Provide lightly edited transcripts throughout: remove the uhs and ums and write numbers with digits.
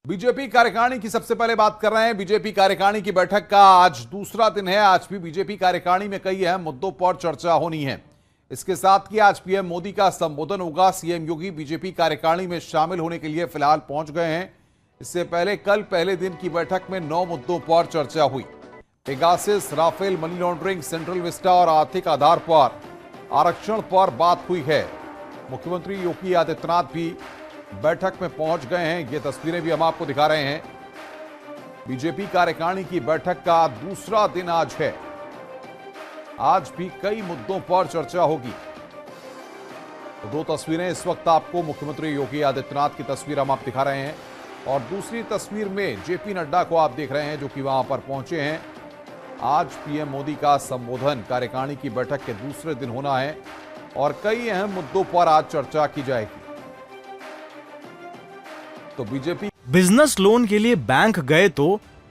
BJP कार्यकारिणी की सबसे पहले बात कर रहे हैं। बीजेपी कार्यकारिणी की बैठक का आज दूसरा दिन है। आज भी बीजेपी कार्यकारिणी में कई अहम मुद्दों पर चर्चा होनी है। इसके साथ ही आज पीएम मोदी का संबोधन होगा। सीएम योगी बीजेपी कार्यकारिणी में शामिल होने के लिए फिलहाल पहुंच गए हैं। इससे पहले कल पहले दिन की बैठक में 9 मुद्दों पर चर्चा हुई। Pegasus, Rafale, money laundering, Central Vista और आर्थिक आधार पर आरक्षण पर बात हुई है। मुख्यमंत्री योगी आदित्यनाथ भी बैठक में पहुंच गए हैं। ये तस्वीरें भी हम आपको दिखा रहे हैं। बीजेपी कार्यकारिणी की बैठक का दूसरा दिन आज है। आज भी कई मुद्दों पर चर्चा होगी। तो 2 तस्वीरें इस वक्त आपको मुख्यमंत्री योगी आदित्यनाथ की तस्वीर हम आप दिखा रहे हैं और दूसरी तस्वीर में जेपी नड्डा को आप देख रहे हैं जो कि वहां पर पहुंचे हैं। आज पीएम मोदी का संबोधन कार्यकारिणी की बैठक के दूसरे दिन होना है और कई अहम मुद्दों पर आज चर्चा की जाएगी। तो बीजेपी बिजनेस लोन के लिए बैंक गए तो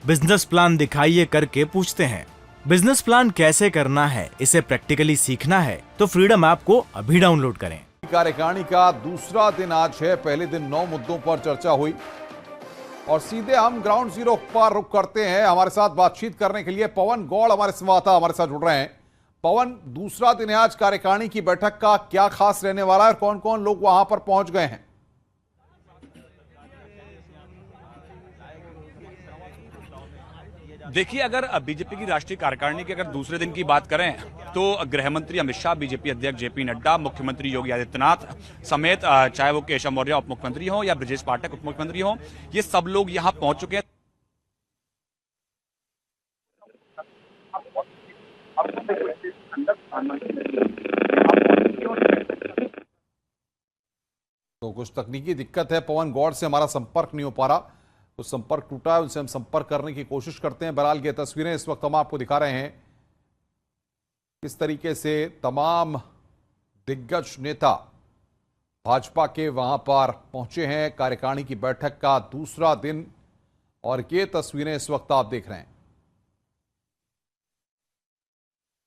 बिजनेस प्लान दिखाइए करके पूछते हैं। बिजनेस प्लान कैसे करना है, इसे प्रैक्टिकली सीखना है तो फ्रीडम ऐप को अभी डाउनलोड करें। कार्यकारिणी का दूसरा दिन आज है। पहले दिन 9 मुद्दों पर चर्चा हुई और सीधे हम ग्राउंड जीरो पर रुक करते हैं। हमारे साथ बातचीत करने के लिए पवन गौड़ हमारे संवाददाता हमारे साथ जुड़ रहे हैं। पवन, दूसरा दिन है आज कार्यकारिणी की बैठक का, क्या खास रहने वाला है और कौन कौन लोग वहां पर पहुंच गए हैं? देखिए, अगर बीजेपी की राष्ट्रीय कार्यकारिणी की अगर दूसरे दिन की बात करें तो गृह मंत्री अमित शाह, बीजेपी अध्यक्ष जेपी नड्डा, मुख्यमंत्री योगी आदित्यनाथ समेत चाहे वो केशव मौर्य उप मुख्यमंत्री हो या ब्रजेश पाठक उप मुख्यमंत्री हो, ये सब लोग यहां पहुंच चुके हैं। तो कुछ तकनीकी दिक्कत है, पवन गौड़ से हमारा संपर्क नहीं हो पा रहा। तो संपर्क टूटा है, उनसे हम संपर्क करने की कोशिश करते हैं। बहरहाल ये तस्वीरें इस वक्त हम आपको दिखा रहे हैं किस तरीके से तमाम दिग्गज नेता भाजपा के वहां पर पहुंचे हैं। कार्यकारिणी की बैठक का दूसरा दिन और ये तस्वीरें इस वक्त आप देख रहे हैं।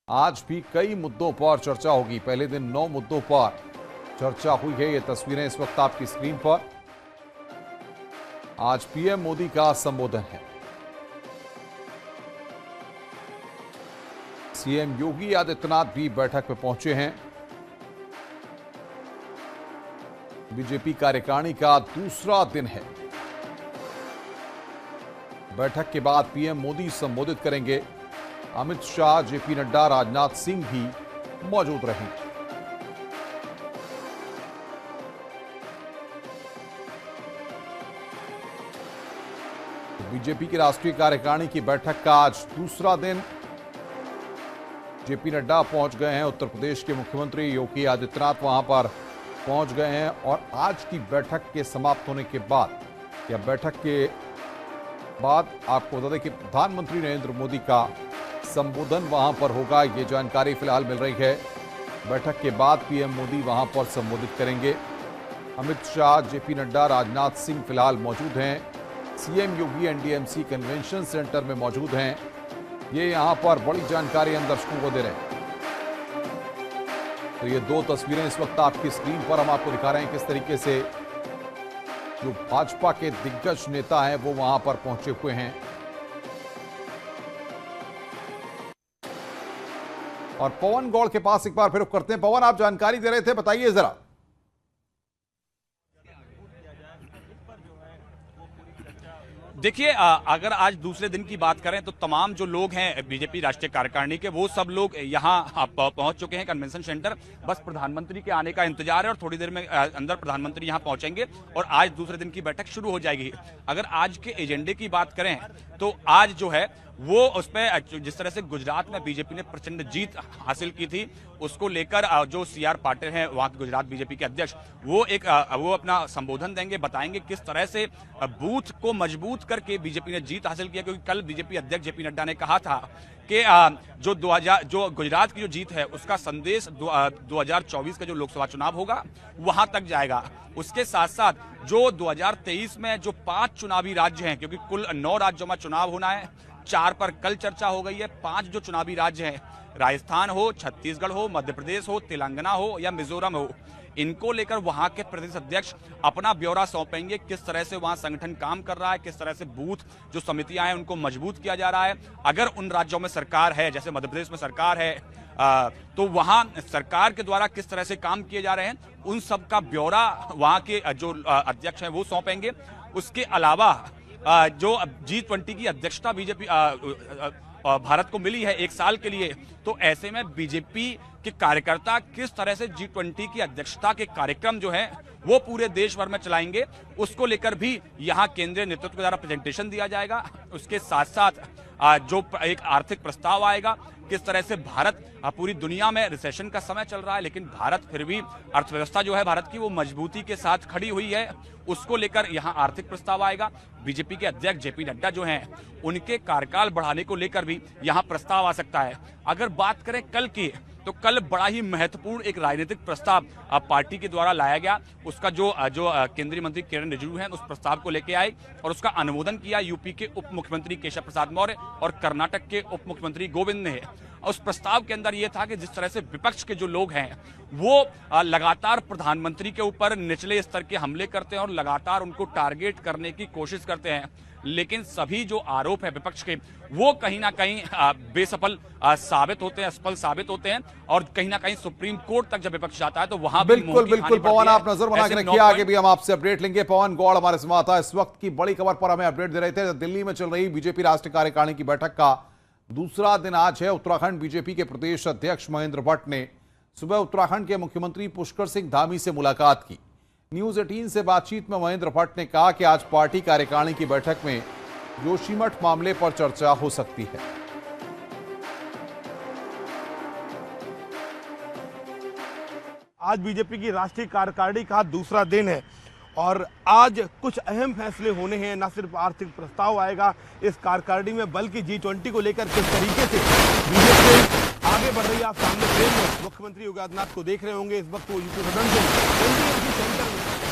आज भी कई मुद्दों पर चर्चा होगी। पहले दिन 9 मुद्दों पर चर्चा हुई है। ये तस्वीरें इस वक्त आपकी स्क्रीन पर। आज पीएम मोदी का संबोधन है। सीएम योगी आदित्यनाथ भी बैठक में पहुंचे हैं। बीजेपी कार्यकारिणी का दूसरा दिन है। बैठक के बाद पीएम मोदी संबोधित करेंगे। अमित शाह, जेपी नड्डा, राजनाथ सिंह भी मौजूद रहेंगे। बीजेपी की राष्ट्रीय कार्यकारिणी की बैठक का आज दूसरा दिन। जेपी नड्डा पहुंच गए हैं। उत्तर प्रदेश के मुख्यमंत्री योगी आदित्यनाथ वहां पर पहुंच गए हैं और आज की बैठक के समाप्त होने के बाद या बैठक के बाद आपको बता दें कि प्रधानमंत्री नरेंद्र मोदी का संबोधन वहां पर होगा। ये जानकारी फिलहाल मिल रही है। बैठक के बाद पीएम मोदी वहां पर संबोधित करेंगे। अमित शाह, जेपी नड्डा, राजनाथ सिंह फिलहाल मौजूद हैं। सीएम योगी एनडीएमसी कन्वेंशन सेंटर में मौजूद हैं। ये यहां पर बड़ी जानकारी हम दर्शकों को दे रहे हैं। तो ये 2 तस्वीरें इस वक्त आपकी स्क्रीन पर हम आपको दिखा रहे हैं किस तरीके से जो भाजपा के दिग्गज नेता हैं वो वहां पर पहुंचे हुए हैं। और पवन गौड़ के पास एक बार फिर रुक करते हैं। पवन, आप जानकारी दे रहे थे, बताइए जरा। देखिए, अगर आज दूसरे दिन की बात करें तो तमाम जो लोग हैं बीजेपी राष्ट्रीय कार्यकारिणी के, वो सब लोग यहाँ पहुंच चुके हैं कन्वेंशन सेंटर। बस प्रधानमंत्री के आने का इंतजार है और थोड़ी देर में अंदर प्रधानमंत्री यहाँ पहुंचेंगे और आज दूसरे दिन की बैठक शुरू हो जाएगी। अगर आज के एजेंडे की बात करें तो आज जो है वो उसमें जिस तरह से गुजरात में बीजेपी ने प्रचंड जीत हासिल की थी, उसको लेकर जो सीआर पाटिल हैं वहां के गुजरात बीजेपी के अध्यक्ष, वो अपना संबोधन देंगे, बताएंगे किस तरह से बूथ को मजबूत करके बीजेपी ने जीत हासिल किया। क्योंकि कल बीजेपी अध्यक्ष जेपी नड्डा ने कहा था कि जो गुजरात की जो जीत है उसका संदेश 2024 का जो लोकसभा चुनाव होगा वहां तक जाएगा। उसके साथ साथ जो 2023 में जो 5 चुनावी राज्य हैं, क्योंकि कुल 9 राज्यों में चुनाव होना है, 4 पर कल चर्चा हो गई है, 5 जो चुनावी राज्य हैं, राजस्थान हो, छत्तीसगढ़ हो, मध्य प्रदेश हो, तेलंगाना हो या मिजोरम हो, इनको लेकर वहां के प्रदेश अध्यक्ष अपना ब्यौरा सौंपेंगे, किस तरह से वहां संगठन काम कर रहा है, किस तरह से बूथ जो समितियां हैं उनको मजबूत किया जा रहा है। अगर उन राज्यों में सरकार है, जैसे मध्य प्रदेश में सरकार है, तो वहां सरकार के द्वारा किस तरह से काम किए जा रहे हैं, उन सब का ब्यौरा वहां के जो अध्यक्ष हैं वो सौंपेंगे। उसके अलावा जो G20 की अध्यक्षता बीजेपी भारत को मिली है 1 साल के लिए, तो ऐसे में बीजेपी के कार्यकर्ता किस तरह से G20 की अध्यक्षता के कार्यक्रम जो है वो पूरे देश भर में चलाएंगे, उसको लेकर भी यहाँ केंद्रीय नेतृत्व के द्वारा प्रेजेंटेशन दिया जाएगा। उसके साथ साथ जो एक आर्थिक प्रस्ताव आएगा, किस तरह से भारत पूरी दुनिया में रिसेशन का समय चल रहा है, लेकिन भारत फिर भी अर्थव्यवस्था जो है भारत की वो मजबूती के साथ खड़ी हुई है, उसको लेकर यहाँ आर्थिक प्रस्ताव आएगा। बीजेपी के अध्यक्ष जेपी नड्डा जो हैं उनके कार्यकाल बढ़ाने को लेकर भी यहाँ प्रस्ताव आ सकता है। अगर बात करें कल की, तो कल बड़ा ही महत्वपूर्ण एक राजनीतिक प्रस्ताव पार्टी के द्वारा लाया गया। उसका जो केंद्रीय मंत्री किरण रिजिजू हैं उस प्रस्ताव को लेके आए और उसका अनुमोदन किया यूपी के उप मुख्यमंत्री केशव प्रसाद मौर्य और कर्नाटक के उप मुख्यमंत्री गोविंद ने। उस प्रस्ताव के अंदर यह था कि जिस तरह से विपक्ष के जो लोग हैं वो लगातार प्रधानमंत्री के ऊपर निचले स्तर के हमले करते हैं और लगातार उनको टारगेट करने की कोशिश करते हैं, लेकिन सभी जो आरोप है विपक्ष के वो कहीं ना कहीं बेसफल साबित होते हैं, असफल साबित होते हैं, और कहीं ना कहीं सुप्रीम कोर्ट तक जब विपक्ष जाता है तो वहां बिल्कुल पवन, आप नजर बना के रखिए, आगे भी हम आपसे अपडेट लेंगे। पवन गौड़ हमारे संवाददाता इस वक्त की बड़ी खबर पर हमें अपडेट दे रहे थे। दिल्ली में चल रही बीजेपी राष्ट्रीय कार्यकारिणी की बैठक का दूसरा दिन आज है। उत्तराखंड बीजेपी के प्रदेश अध्यक्ष महेंद्र भट्ट ने सुबह उत्तराखंड के मुख्यमंत्री पुष्कर सिंह धामी से मुलाकात की। न्यूज 18 से बातचीत में महेंद्र भट्ट ने कहा कि आज पार्टी कार्यकारिणी की बैठक में जोशीमठ मामले पर चर्चा हो सकती है। आज बीजेपी की राष्ट्रीय कार्यकारिणी का दूसरा दिन है और आज कुछ अहम फैसले होने हैं। न सिर्फ आर्थिक प्रस्ताव आएगा इस कार्यकारिणी में, बल्कि G20 को लेकर किस तरीके से बीजेपी आगे बढ़ रही है। आप सामने फ्रेम में मुख्यमंत्री योगी आदित्यनाथ को देख रहे होंगे। इस वक्त वो यूपी सदन से सेंटर में